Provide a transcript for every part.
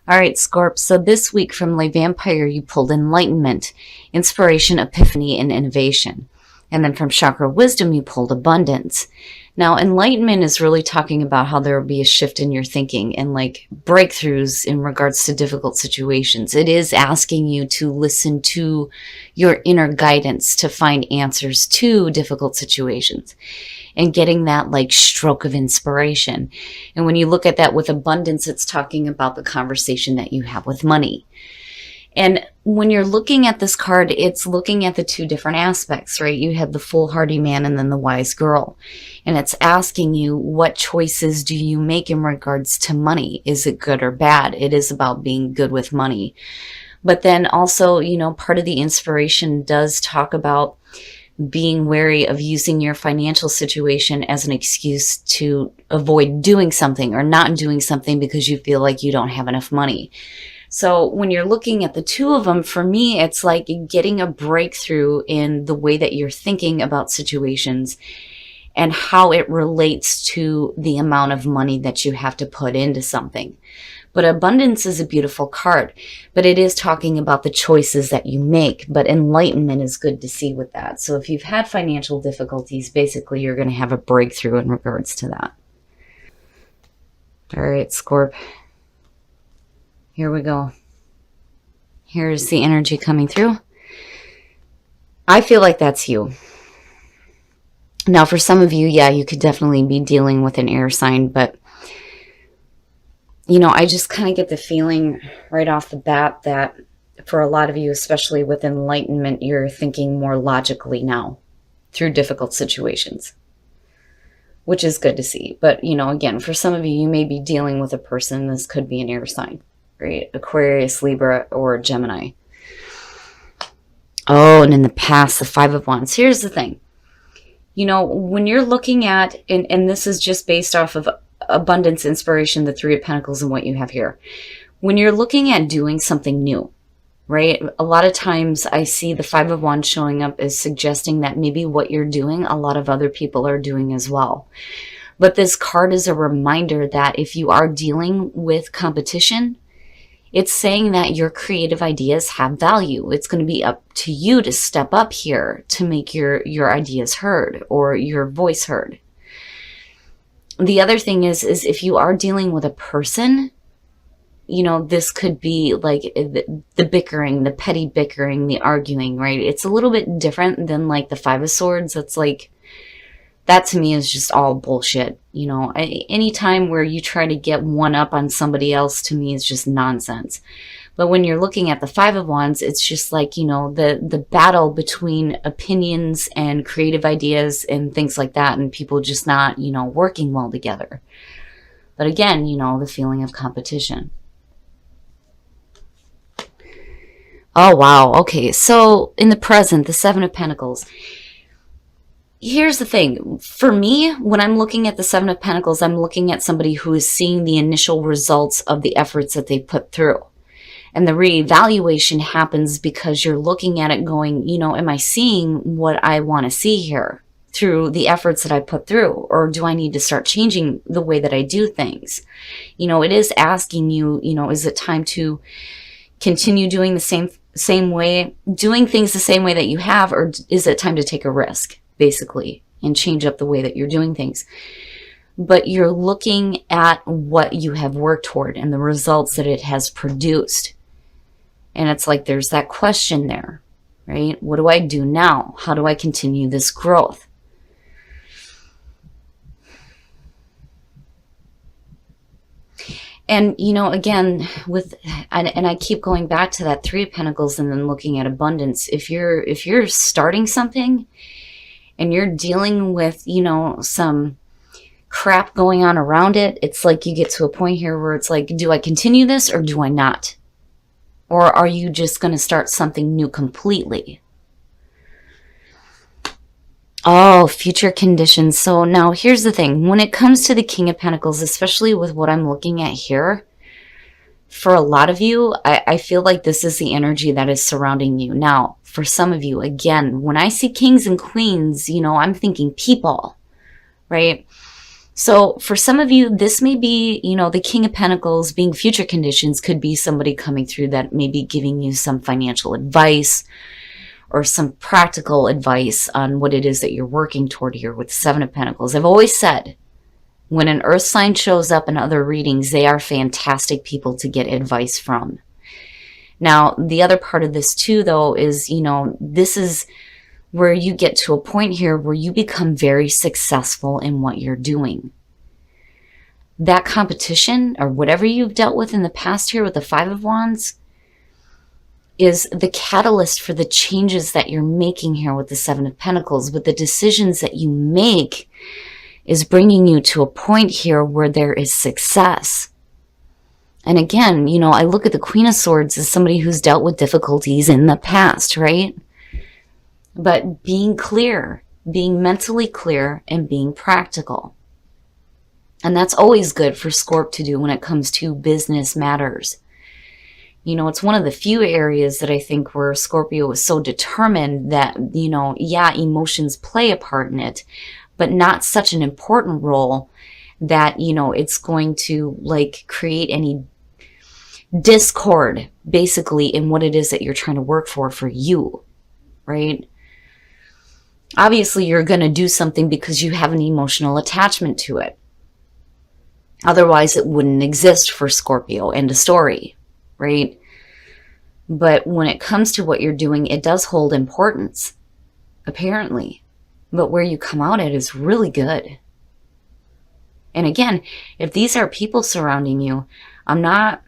All right, Scorp. So this week from Le Vampire, you pulled Enlightenment, Inspiration, Epiphany, and Innovation. And then from Chakra Wisdom, you pulled Abundance. Now, Enlightenment is really talking about how there will be a shift in your thinking and like breakthroughs in regards to difficult situations. It is asking you to listen to your inner guidance to find answers to difficult situations and getting that like stroke of inspiration. And when you look at that with abundance, it's talking about the conversation that you have with money. And when you're looking at this card, it's looking at the two different aspects, right? You have the foolhardy man and then the wise girl. And it's asking you, what choices do you make in regards to money? Is it good or bad? It is about being good with money. But then also, part of the inspiration does talk about being wary of using your financial situation as an excuse to avoid doing something or not doing something because you feel like you don't have enough money. So when you're looking at the two of them, for me, it's like getting a breakthrough in the way that you're thinking about situations and how it relates to the amount of money that you have to put into something. But abundance is a beautiful card, but it is talking about the choices that you make. But enlightenment is good to see with that. So if you've had financial difficulties, basically you're going to have a breakthrough in regards to that. All right, Scorp. Here we go. Here's the energy coming through. I feel like that's you. Now, for some of you, yeah, you could definitely be dealing with an air sign, but I just kind of get the feeling right off the bat that for a lot of you, especially with enlightenment, you're thinking more logically now through difficult situations, which is good to see. But, again, for some of you, you may be dealing with a person. This could be an air sign, right? Aquarius, Libra, or Gemini. Oh, and in the past, the Five of Wands. Here's the thing. When you're looking at, and this is just based off of abundance, inspiration, the Three of Pentacles, and what you have here. When you're looking at doing something new, right? A lot of times I see the Five of Wands showing up as suggesting that maybe what you're doing, a lot of other people are doing as well. But this card is a reminder that if you are dealing with competition, it's saying that your creative ideas have value. It's going to be up to you to step up here to make your ideas heard or your voice heard. The other thing is if you are dealing with a person, this could be like the bickering, the petty bickering, the arguing, right? It's a little bit different than like the Five of Swords. That's like, that to me is just all bullshit. Any time where you try to get one up on somebody else, to me is just nonsense. But when you're looking at the Five of Wands, it's just like, the battle between opinions and creative ideas and things like that, and people just not, working well together. But again, the feeling of competition. Oh, wow. Okay. So in the present, the Seven of Pentacles. Here's the thing. For me, when I'm looking at the Seven of Pentacles, I'm looking at somebody who is seeing the initial results of the efforts that they put through. And the reevaluation happens because you're looking at it going, am I seeing what I want to see here through the efforts that I put through? Or do I need to start changing the way that I do things? It is asking you, is it time to continue doing the same way, doing things the same way that you have, or is it time to take a risk, basically, and change up the way that you're doing things? But you're looking at what you have worked toward and the results that it has produced. And it's like there's that question there, right? What do I do now? How do I continue this growth? And, again, and I keep going back to that Three of Pentacles and then looking at abundance. If you're starting something and you're dealing with, some crap going on around it, it's like you get to a point here where it's like, do I continue this or do I not? Or are you just going to start something new completely? Oh, future conditions. So now here's the thing. When it comes to the King of Pentacles, especially with what I'm looking at here, for a lot of you, I feel like this is the energy that is surrounding you. Now, for some of you, again, when I see kings and queens, I'm thinking people, right? So for some of you, this may be, the King of Pentacles being future conditions could be somebody coming through that may be giving you some financial advice or some practical advice on what it is that you're working toward here with the Seven of Pentacles. I've always said, when an earth sign shows up in other readings, they are fantastic people to get advice from. Now, the other part of this too, though, is, this is where you get to a point here where you become very successful in what you're doing. That competition or whatever you've dealt with in the past here with the Five of Wands is the catalyst for the changes that you're making here with the Seven of Pentacles. But the decisions that you make is bringing you to a point here where there is success. And again, I look at the Queen of Swords as somebody who's dealt with difficulties in the past, right? But being clear, being mentally clear, and being practical. And that's always good for Scorp to do when it comes to business matters. It's one of the few areas that I think where Scorpio is so determined that, yeah, emotions play a part in it, but not such an important role that, it's going to create any discord basically in what it is that you're trying to work for you, right? Obviously, you're going to do something because you have an emotional attachment to it. Otherwise, it wouldn't exist for Scorpio. End of story, right? But when it comes to what you're doing, it does hold importance, apparently. But where you come out at is really good. And again, if these are people surrounding you, I'm not,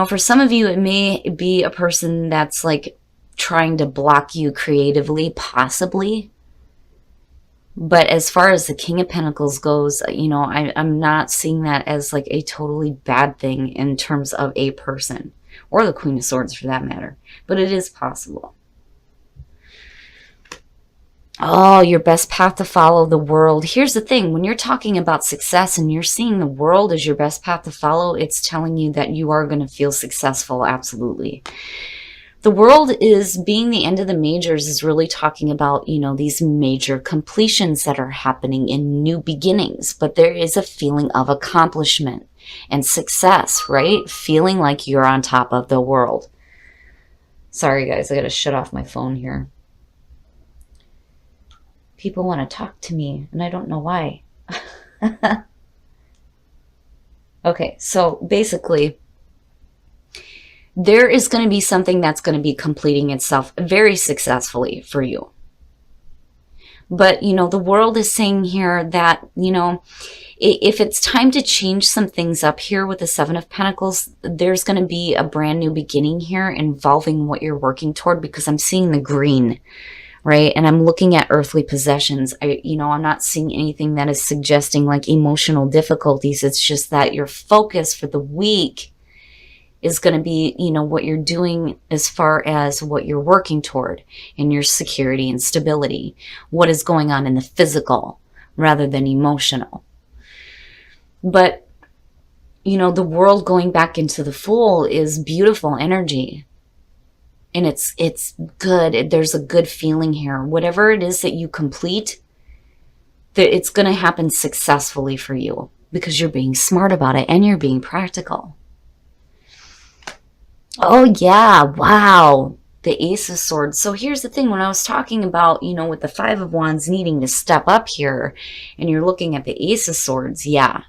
for some of you, it may be a person that's trying to block you creatively, possibly. But as far as the King of Pentacles goes, I'm not seeing that as a totally bad thing in terms of a person, or the Queen of Swords for that matter. But it is possible. Oh, your best path to follow, the world. Here's the thing. When you're talking about success and you're seeing the world as your best path to follow, it's telling you that you are going to feel successful. Absolutely. The world is being the end of the majors is really talking about, these major completions that are happening in new beginnings. But there is a feeling of accomplishment and success, right? Feeling like you're on top of the world. Sorry, guys. I got to shut off my phone here. People want to talk to me, and I don't know why. Okay, so basically, there is going to be something that's going to be completing itself very successfully for you. But, the world is saying here that, if it's time to change some things up here with the Seven of Pentacles, there's going to be a brand new beginning here involving what you're working toward, because I'm seeing the green, right? And I'm looking at earthly possessions. I'm not seeing anything that is suggesting emotional difficulties. It's just that your focus for the week is going to be, what you're doing as far as what you're working toward in your security and stability. What is going on in the physical rather than emotional. But, the world going back into the Fool is beautiful energy. And it's good. There's a good feeling here. Whatever it is that you complete, that it's going to happen successfully for you because you're being smart about it and you're being practical. Oh, yeah. Wow. The Ace of Swords. So here's the thing. When I was talking about, with the Five of Wands needing to step up here, and you're looking at the Ace of Swords, yeah,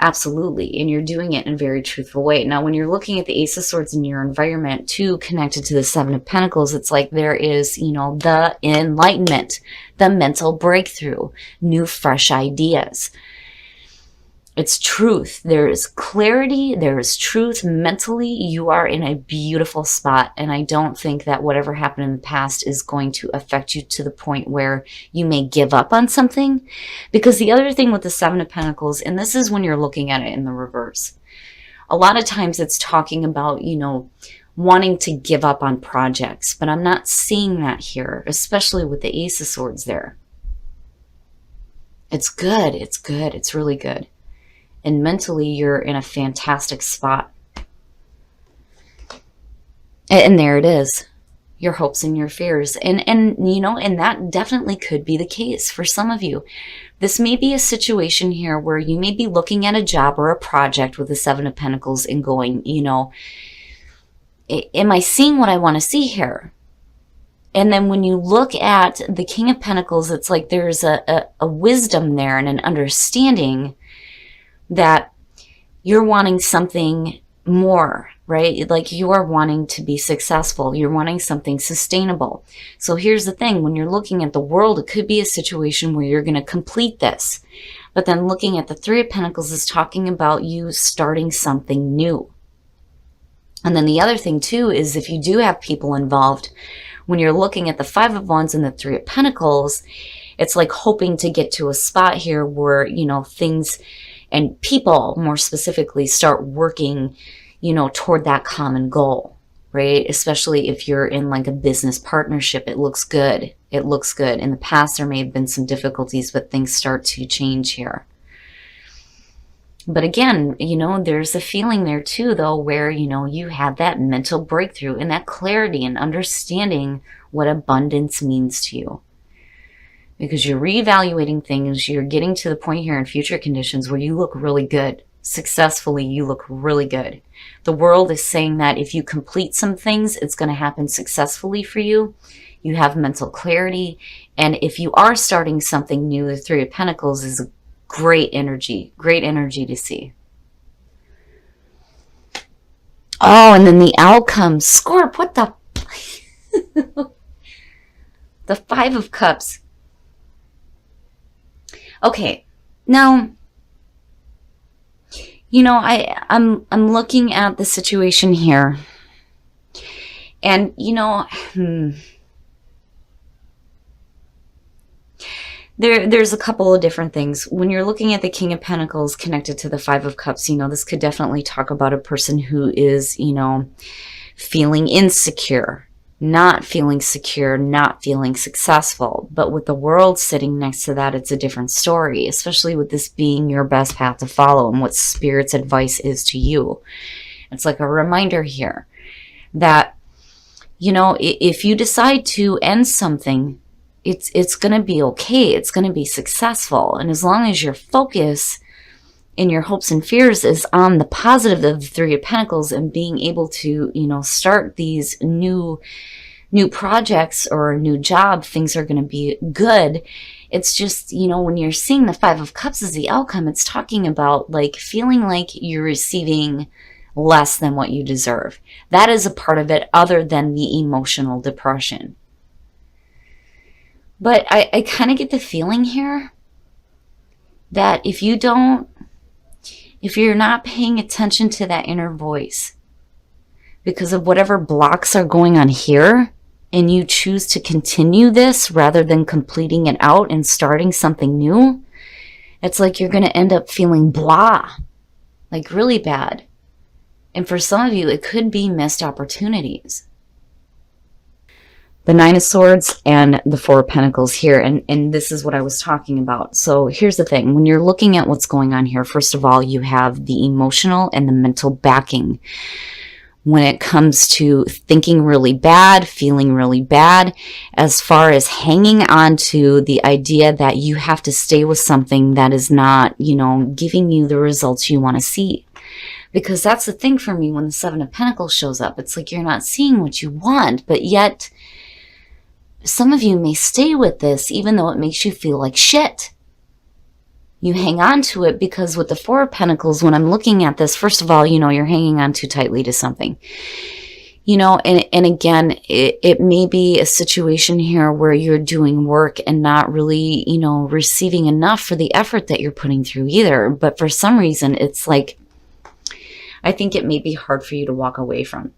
absolutely. And you're doing it in a very truthful way. Now, when you're looking at the Ace of Swords in your environment, too, connected to the Seven of Pentacles, it's there is, the enlightenment, the mental breakthrough, new, fresh ideas. It's truth. There is clarity. There is truth. Mentally, you are in a beautiful spot. And I don't think that whatever happened in the past is going to affect you to the point where you may give up on something. Because the other thing with the Seven of Pentacles, and this is when you're looking at it in the reverse, a lot of times it's talking about, wanting to give up on projects. But I'm not seeing that here, especially with the Ace of Swords there. It's good. It's good. It's really good. And mentally, you're in a fantastic spot. And there it is. your hopes and your fears. And that definitely could be the case for some of you. This may be a situation here where you may be looking at a job or a project with the Seven of Pentacles and going, am I seeing what I want to see here? And then when you look at the King of Pentacles, it's like there's a wisdom there and an understanding that you're wanting something more, right? Like you are wanting to be successful. You're wanting something sustainable. So here's the thing. When you're looking at the world, it could be a situation where you're going to complete this. But then looking at the Three of Pentacles is talking about you starting something new. And then the other thing too is if you do have people involved, when you're looking at the Five of Wands and the Three of Pentacles, it's like hoping to get to a spot here where, things and people more specifically start working, toward that common goal, right? Especially if you're in like a business partnership, it looks good. It looks good. In the past, there may have been some difficulties, but things start to change here. But again, there's a feeling there too, though, where, you have that mental breakthrough and that clarity and understanding what abundance means to you. Because you're reevaluating things, you're getting to the point here in future conditions where you look really good. Successfully, you look really good. The world is saying that if you complete some things, it's going to happen successfully for you. You have mental clarity. And if you are starting something new, the Three of Pentacles is great energy to see. Oh, and then the outcome. Scorp, what the? The Five of Cups. Okay, now, I'm looking at the situation here. And, There's a couple of different things. When you're looking at the King of Pentacles connected to the Five of Cups, this could definitely talk about a person who is, feeling insecure, not feeling secure, not feeling successful. But with the World sitting next to that, it's a different story, especially with this being your best path to follow and what Spirit's advice is to you. It's like a reminder here that, if you decide to end something, it's going to be okay. It's going to be successful. And as long as your focus in your hopes and fears is on the positive of the Three of Pentacles and being able to, start these new projects or a new job, things are going to be good. It's just, when you're seeing the Five of Cups as the outcome, it's talking about like feeling like you're receiving less than what you deserve. That is a part of it other than the emotional depression. But I kind of get the feeling here that if you're not paying attention to that inner voice because of whatever blocks are going on here, and you choose to continue this rather than completing it out and starting something new, it's like you're going to end up feeling blah, like really bad. And for some of you, it could be missed opportunities. The Nine of Swords and the Four of Pentacles here. And this is what I was talking about. So here's the thing. When you're looking at what's going on here, first of all, you have the emotional and the mental backing. When it comes to thinking really bad, feeling really bad, as far as hanging on to the idea that you have to stay with something that is not, giving you the results you want to see. Because that's the thing for me when the Seven of Pentacles shows up. It's like you're not seeing what you want, but yet some of you may stay with this even though it makes you feel like shit. You hang on to it because with the Four of Pentacles, when I'm looking at this, first of all, you're hanging on too tightly to something. And again, it may be a situation here where you're doing work and not really, receiving enough for the effort that you're putting through either. But for some reason, it's like, I think it may be hard for you to walk away from.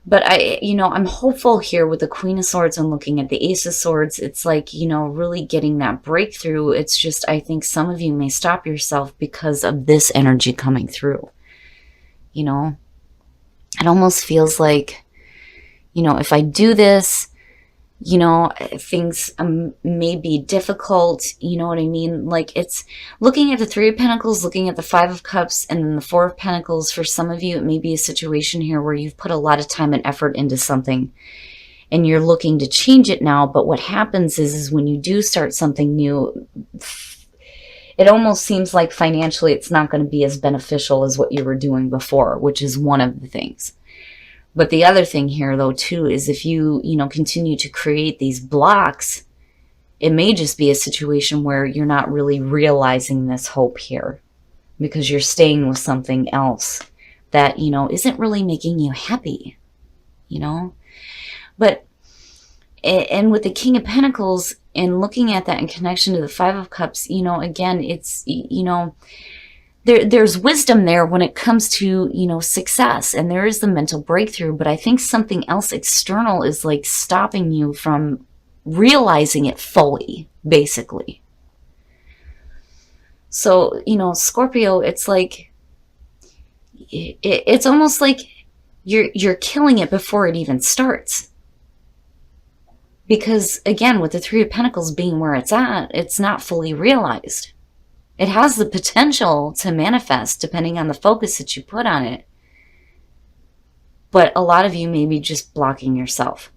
But I'm hopeful here with the Queen of Swords and looking at the Ace of Swords. It's like, really getting that breakthrough. It's just, I think some of you may stop yourself because of this energy coming through. It almost feels like, if I do this, you know, things may be difficult, you know what I mean? Like, it's looking at the Three of Pentacles, looking at the Five of Cups, and then the Four of Pentacles. For some of you, it may be a situation here where you've put a lot of time and effort into something and you're looking to change it now. But what happens is when you do start something new, it almost seems like financially it's not going to be as beneficial as what you were doing before, which is one of the things. But the other thing here, though, too, is if you continue to create these blocks, it may just be a situation where you're not really realizing this hope here because you're staying with something else that, isn't really making you happy, But, and with the King of Pentacles and looking at that in connection to the Five of Cups, again, it's, there's wisdom there when it comes to, success, and there is the mental breakthrough, but I think something else external is like stopping you from realizing it fully, basically. So, Scorpio, it's like, it's almost like you're killing it before it even starts. Because again, with the Three of Pentacles being where it's at, it's not fully realized. It has the potential to manifest depending on the focus that you put on it. But a lot of you may be just blocking yourself.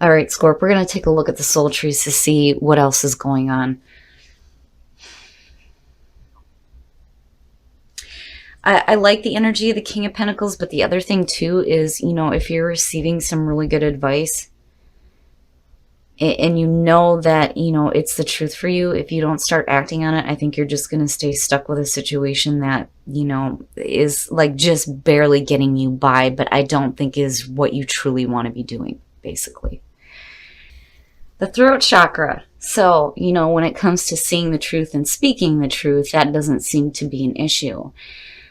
All right, Scorp, we're going to take a look at the soul trees to see what else is going on. I like the energy of the King of Pentacles, but the other thing too is, if you're receiving some really good advice, and that, it's the truth for you, if you don't start acting on it, I think you're just going to stay stuck with a situation that, is like just barely getting you by, but I don't think is what you truly want to be doing, basically. The throat chakra. So, when it comes to seeing the truth and speaking the truth, that doesn't seem to be an issue.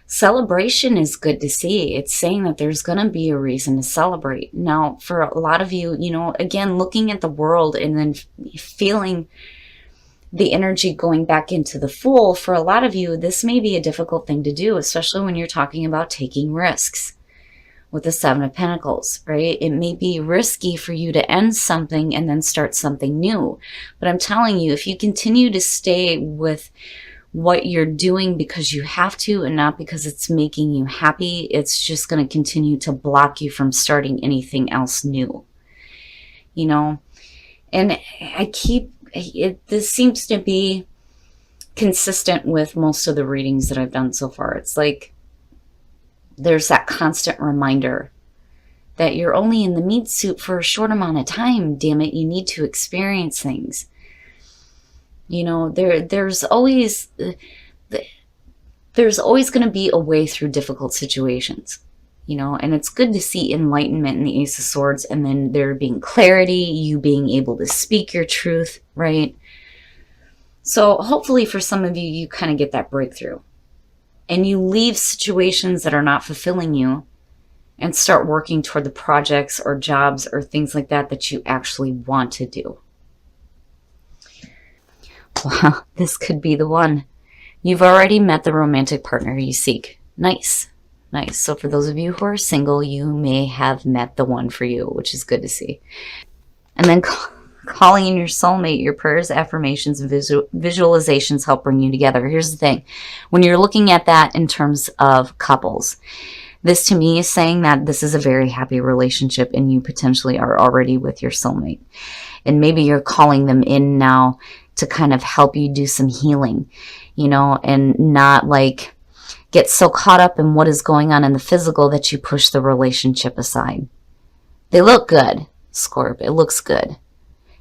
Celebration is good to see. It's saying that there's going to be a reason to celebrate. Now, for a lot of you, again, looking at the world and then feeling the energy going back into the Fool, for a lot of you, this may be a difficult thing to do, especially when you're talking about taking risks with the Seven of Pentacles, right? It may be risky for you to end something and then start something new. But I'm telling you, if you continue to stay with what you're doing because you have to and not because it's making you happy, it's just going to continue to block you from starting anything else new. And this seems to be consistent with most of the readings that I've done so far. It's like there's that constant reminder that you're only in the meat suit for a short amount of time. Damn it, you need to experience things. There's always going to be a way through difficult situations, and it's good to see enlightenment in the Ace of Swords, and then there being clarity, you being able to speak your truth, right? So hopefully for some of you, you kind of get that breakthrough and you leave situations that are not fulfilling you and start working toward the projects or jobs or things like that you actually want to do. Wow, this could be the one. You've already met the romantic partner you seek. Nice, nice. So for those of you who are single, you may have met the one for you, which is good to see. And then calling in your soulmate, your prayers, affirmations, and visualizations help bring you together. Here's the thing. When you're looking at that in terms of couples, this to me is saying that this is a very happy relationship and you potentially are already with your soulmate. And maybe you're calling them in now to kind of help you do some healing, and not like get so caught up in what is going on in the physical that you push the relationship aside. They look good, Scorp. It looks good.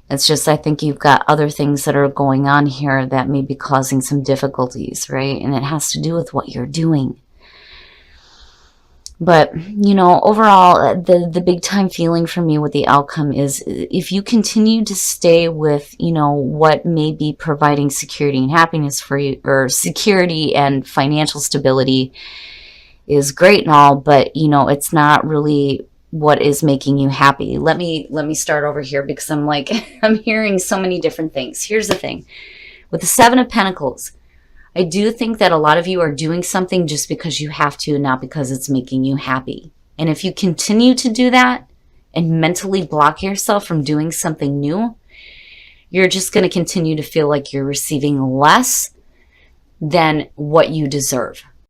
It's just, I think you've got other things that are going on here that may be causing some difficulties, right? And it has to do with what you're doing. But, overall, the big time feeling for me with the outcome is if you continue to stay with, what may be providing security and happiness for you, or security and financial stability is great and all, but, it's not really what is making you happy. Let me start over here because I'm like, I'm hearing so many different things. Here's the thing. With the Seven of Pentacles, I do think that a lot of you are doing something just because you have to, not because it's making you happy. And if you continue to do that, and mentally block yourself from doing something new, you're just going to continue to feel like you're receiving less than what you deserve.